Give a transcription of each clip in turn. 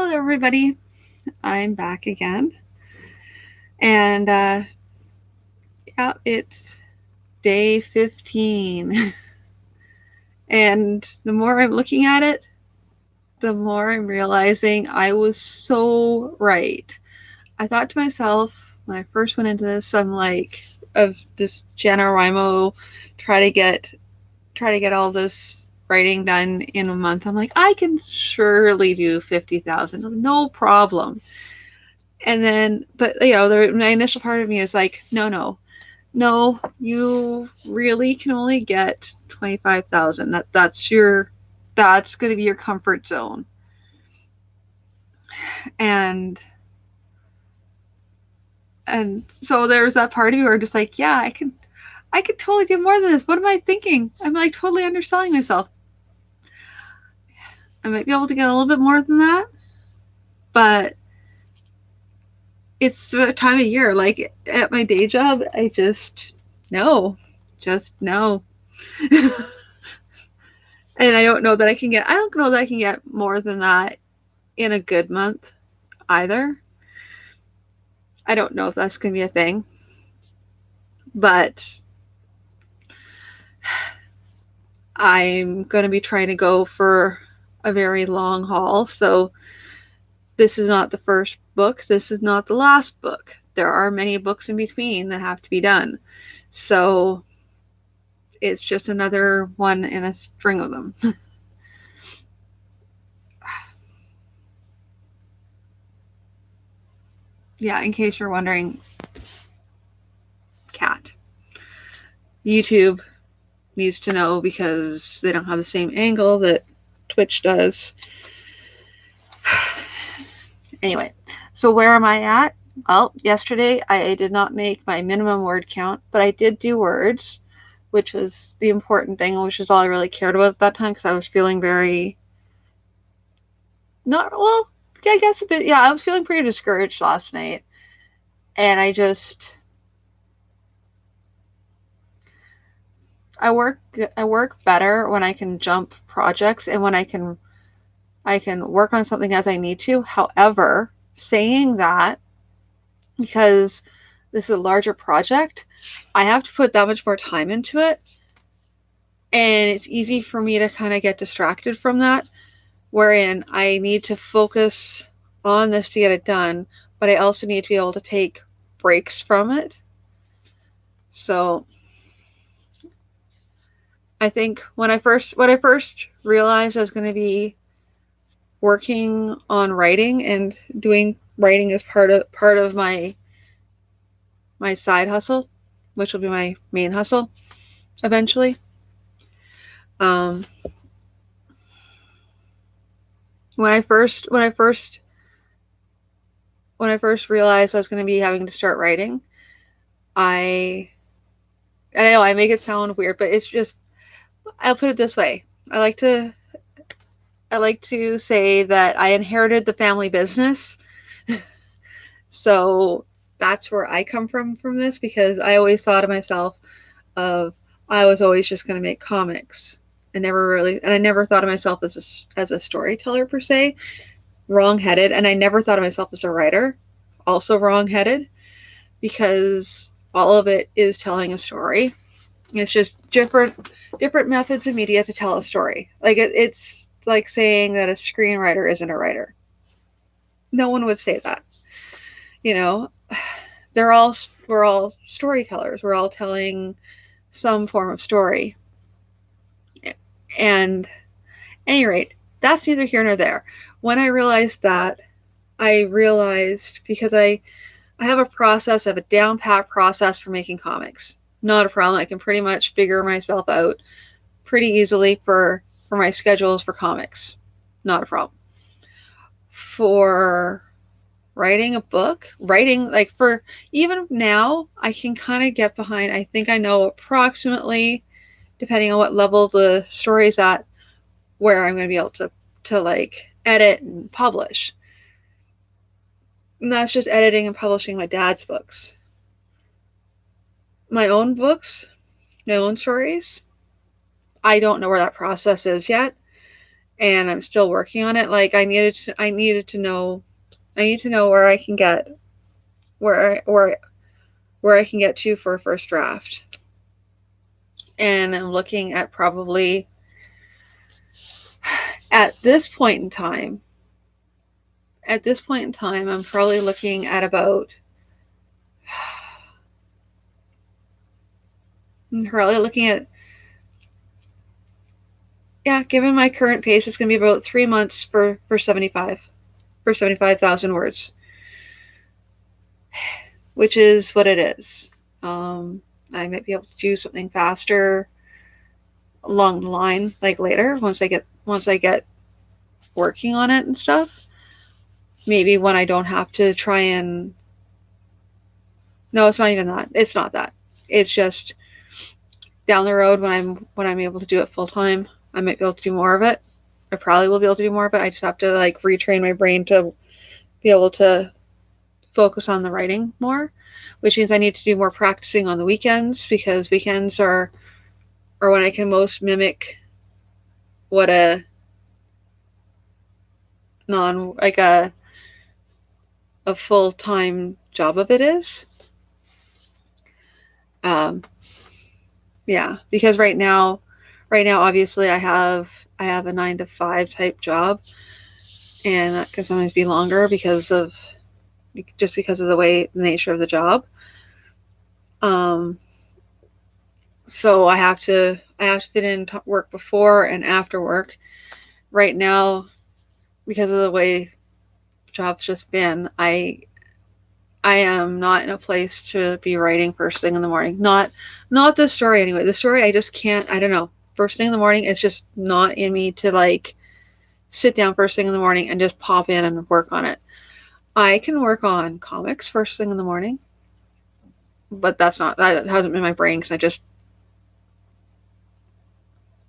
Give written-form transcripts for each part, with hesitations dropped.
Hello, everybody. I'm back again. And yeah, it's day 15. And the more I'm looking at it, the more I'm realizing I was so right. I thought to myself when I first went into this, I'm like, of this Janowrimo, try to get all this writing done in a month. I'm like, I can surely do 50,000, no problem. And then, but my initial part of me is like, no, you really can only get 25,000. That's going to be your comfort zone. And so there's that part of you where I'm just like, yeah, I could totally do more than this. What am I thinking? I'm like totally underselling myself. I might be able to get a little bit more than that, but it's the time of year. Like at my day job, I just no, just no. And I don't know that I don't know that I can get more than that in a good month either. I don't know if that's going to be a thing, but I'm going to be trying to go for a very long haul. So this is not the first book. This is not the last book. There are many books in between that have to be done. So it's just another one in a string of them. Yeah, in case you're wondering, cat. YouTube needs to know because they don't have the same angle that Twitch does. Anyway, so where am I at? Well, yesterday I did not make my minimum word count, but I did do words, which was the important thing, which is all I really cared about at that time because I was feeling very not well. Yeah, I guess a bit. Yeah, I was feeling pretty discouraged last night, and I work better when I can jump projects and when I can work on something as I need to. However, saying that, because this is a larger project, I have to put that much more time into it. And it's easy for me to kind of get distracted from that, wherein I need to focus on this to get it done, but I also need to be able to take breaks from it. So I think when I first realized I was going to be working on writing and doing writing as part of my side hustle, which will be my main hustle eventually. Um, when I first realized I was going to be having to start writing, I know I make it sound weird, but it's just I'll put it this way. I like to say that I inherited the family business. So that's where I come from this because I always thought of myself of I was always just going to make comics. I never thought of myself as a storyteller per se, wrong-headed, and I never thought of myself as a writer, also wrong-headed, because all of it is telling a story. It's just different methods of media to tell a story. Like it's like saying that a screenwriter isn't a writer. No one would say that. You know, we're all storytellers. We're all telling some form of story. And at any rate, that's neither here nor there. When I realized that, I realized because I have a process, I have a down pat process for making comics. Not a problem. I can pretty much figure myself out pretty easily for my schedules for comics. Not a problem. For writing a book, like for even now, I can kind of get behind. I think I know approximately, depending on what level the story is at, where I'm going to be able to like edit and publish. And that's just editing and publishing my dad's books. My own books, my own stories, I don't know where that process is yet. and I'm still working on it. Like I need to know where I can get where I can get to for a first draft. And I'm looking at probably at this point in time, I'm probably looking at about given my current pace, it's going to be about 3 months for 75,000 words, which is what it is. I might be able to do something faster along the line, like later once I get working on it and stuff. Maybe when I don't have to try and no, it's not even that. It's not that. It's just down the road when I'm able to do it full time, I might be able to do more of it. I probably will be able to do more of it. I just have to like retrain my brain to be able to focus on the writing more, which means I need to do more practicing on the weekends because weekends are when I can most mimic what a non like a full time job of it is. Um, yeah, because right now, obviously, I have a 9 to 5 type job, and that can sometimes be longer because of the nature of the job. Um, so I have to fit in work before and after work. Right now, because of the way job's just been, I am not in a place to be writing first thing in the morning. Not this story anyway. The story I just can't. I don't know. First thing in the morning, it's just not in me to like sit down first thing in the morning and just pop in and work on it. I can work on comics first thing in the morning, but that hasn't been my brain because I just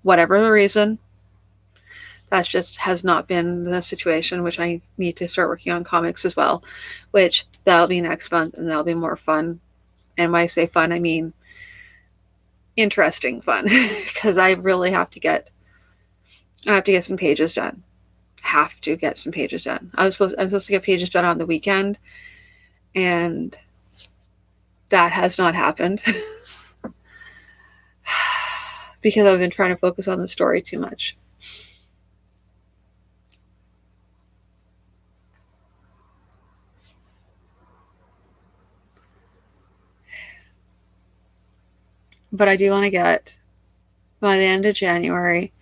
whatever the reason, that's just has not been the situation. Which I need to start working on comics as well, which that'll be next month and that'll be more fun. And when I say fun, I mean interesting fun because I really I have to get some pages done. Have to get some pages done. I'm supposed to get pages done on the weekend, and that has not happened because I've been trying to focus on the story too much. But I do want to get by the end of January.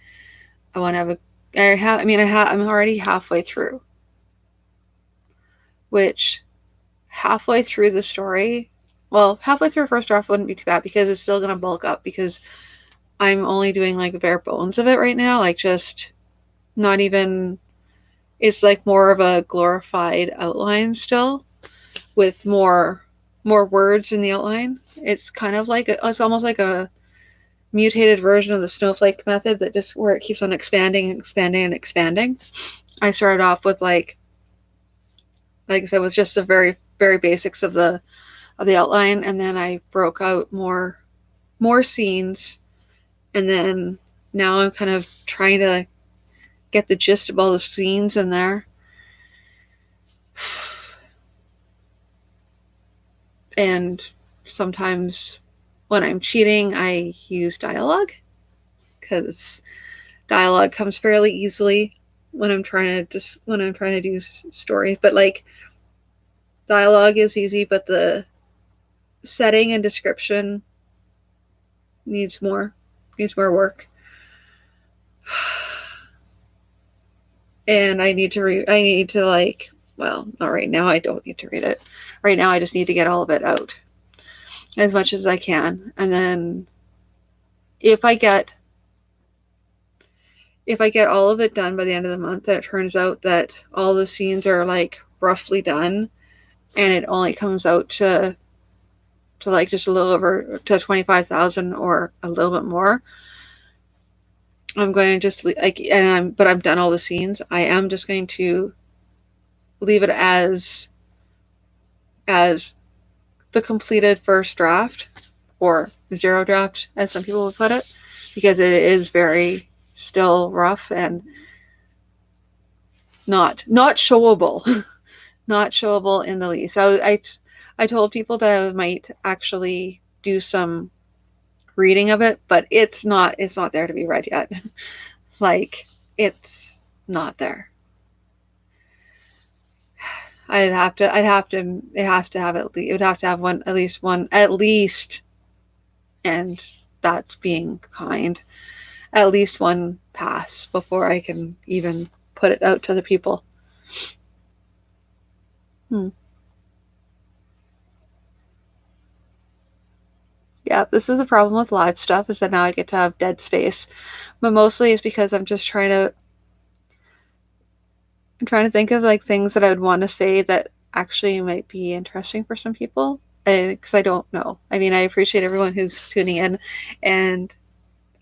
I want to have a. I have. I mean, I'm already halfway through, which halfway through the story. Well, halfway through first draft wouldn't be too bad because it's still gonna bulk up because I'm only doing like bare bones of it right now, like just not even. It's like more of a glorified outline still, with more words in the outline. It's kind of like it's almost like a mutated version of the snowflake method that just where it keeps on expanding and expanding and expanding. I started off with like I said, with just the very basics of the outline, and then I broke out more scenes, and then now I'm kind of trying to get the gist of all the scenes in there. And sometimes when I'm cheating, I use dialogue because dialogue comes fairly easily when I'm trying to do stories. But like dialogue is easy, but the setting and description needs more work. And I need to like well, not right now. I don't need to read it. Right now, I just need to get all of it out as much as I can, and then if I get all of it done by the end of the month, and it turns out that all the scenes are like roughly done, and it only comes out to like just a little over to 25,000 or a little bit more, I'm going to just like but I've done all the scenes. I am just going to leave it as the completed first draft or zero draft, as some people would put it, because it is very still rough and not showable. Not showable in the least. I told people that I might actually do some reading of it, but it's not there to be read yet. Like, it's not there. It has to have it would have to have one at least, and that's being kind, at least one pass before I can even put it out to the people. Yeah, this is the problem with live stuff, is that now I get to have dead space. But mostly it's because I'm trying to think of like things that I would want to say that actually might be interesting for some people. Because I don't know. I mean, I appreciate everyone who's tuning in, and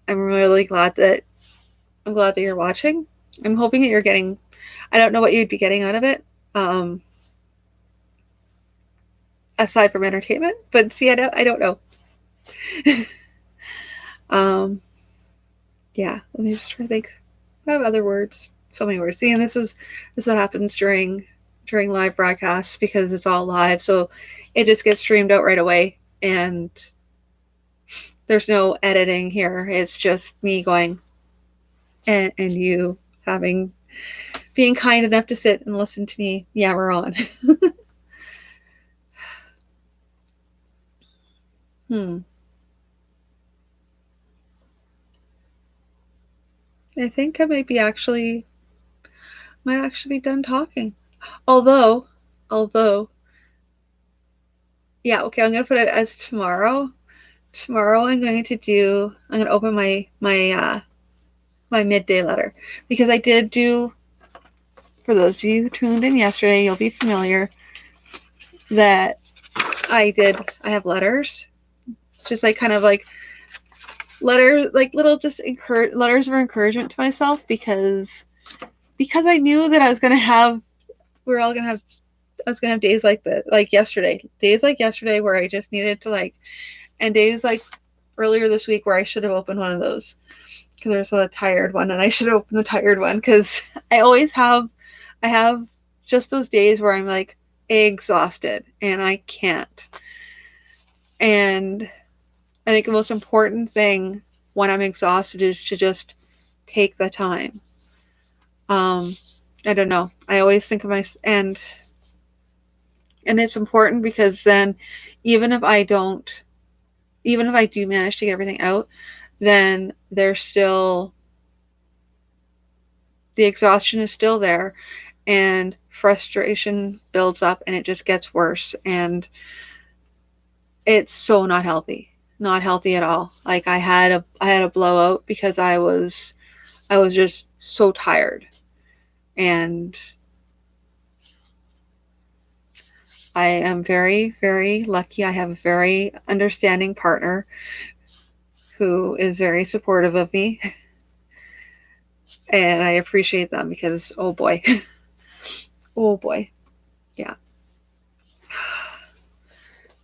I'm really glad that you're watching. I'm hoping that you're getting. I don't know what you'd be getting out of it, um, aside from entertainment. But see, I don't know. um, yeah, let me just try to think. I have other words. So many words. See, and this is what happens during live broadcasts, because it's all live, so it just gets streamed out right away, and there's no editing here. It's just me going, and you having being kind enough to sit and listen to me yammer on. hmm. I think I might actually be done talking. Although, although, yeah, okay, I'm gonna put it as tomorrow. Tomorrow I'm gonna open my midday letter, because I did do, for those of you who tuned in yesterday, you'll be familiar that I have letters, just like kind of like letters, like little just letters of encouragement to myself, because I knew that we are all gonna have I was gonna have days like days like yesterday where I just needed to like, and days like earlier this week where I should have opened one of those, because there's a tired one, and I should have opened the tired one, because I have just those days where I'm like exhausted and I can't. And I think the most important thing when I'm exhausted is to just take the time. Um, I don't know. I always think of and it's important, because then even if I don't, even if I do manage to get everything out, then there's still, the exhaustion is still there, and frustration builds up, and it just gets worse, and it's so not healthy at all. Like, I had a blowout because I was just so tired, and I am very, very lucky. I have a very understanding partner who is very supportive of me, and I appreciate them, because oh boy, oh boy, yeah.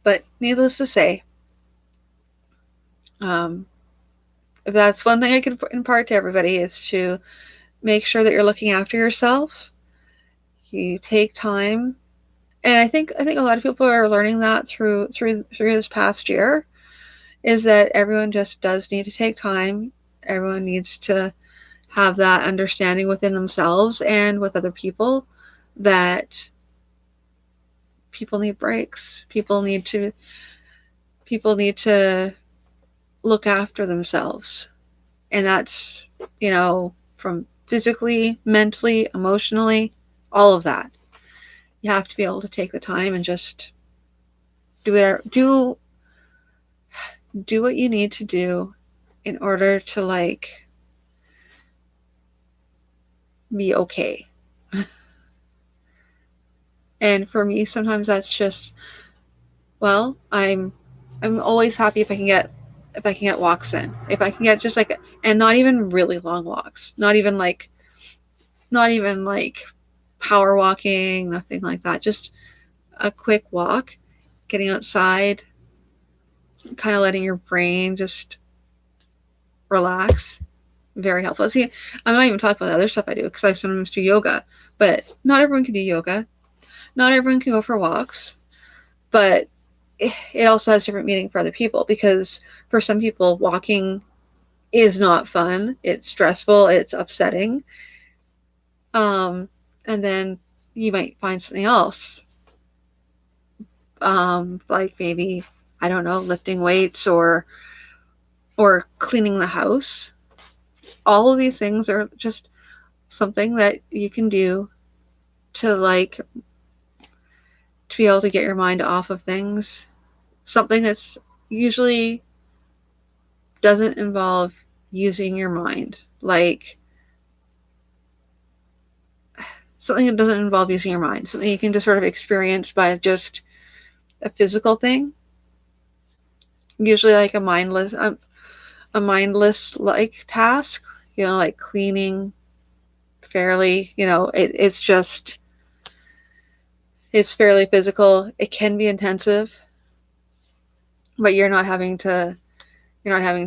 But needless to say, um, if that's one thing I could impart to everybody, is to make sure that you're looking after yourself. You take time, and I think a lot of people are learning that through this past year, is that everyone just does need to take time. Everyone needs to have that understanding within themselves and with other people, that people need breaks. People need to look after themselves. And that's, from physically, mentally, emotionally, all of that. You have to be able to take the time and just do what you need to do in order to like be okay. And for me, sometimes that's just, well, I'm always happy if I can get walks in. If I can get just like, and not even really long walks, not even like power walking, nothing like that. Just a quick walk, getting outside, kind of letting your brain just relax, very helpful. See, I'm not even talking about the other stuff I do because I sometimes do yoga, but not everyone can do yoga. Not everyone can go for walks, but it also has different meaning for other people because for some people, walking is not fun. It's stressful. It's upsetting. And then you might find something else, like maybe, I don't know, lifting weights or cleaning the house. All of these things are just something that you can do to like to be able to get your mind off of things. Something that's usually doesn't involve using your mind. Like something that doesn't involve using your mind. Something you can just sort of experience by just a physical thing. Usually like a mindless like task, like cleaning fairly, it's fairly physical. It can be intensive, but you're not having to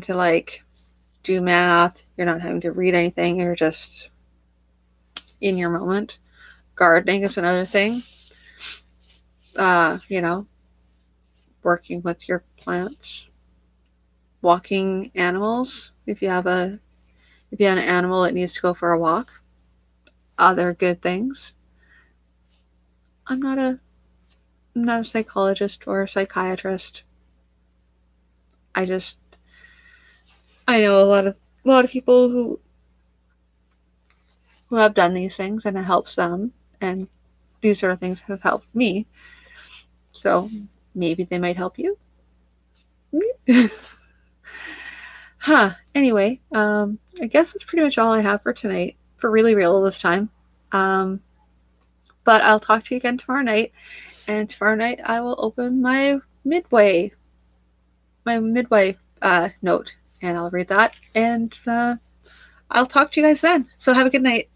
like do math. You're not having to read anything. You're just in your moment. Gardening is another thing. Uh, you know, Working with your plants, walking animals. If you have an animal that needs to go for a walk, other good things. I'm not a I'm not a psychologist or a psychiatrist. I just I know a lot of people who have done these things and it helps them, and these sort of things have helped me. So maybe they might help you. Huh. Anyway, I guess that's pretty much all I have for tonight. For really real this time. Um, but I'll talk to you again tomorrow night. And tomorrow night I will open my midway note, and I'll read that. And I'll talk to you guys then. So have a good night.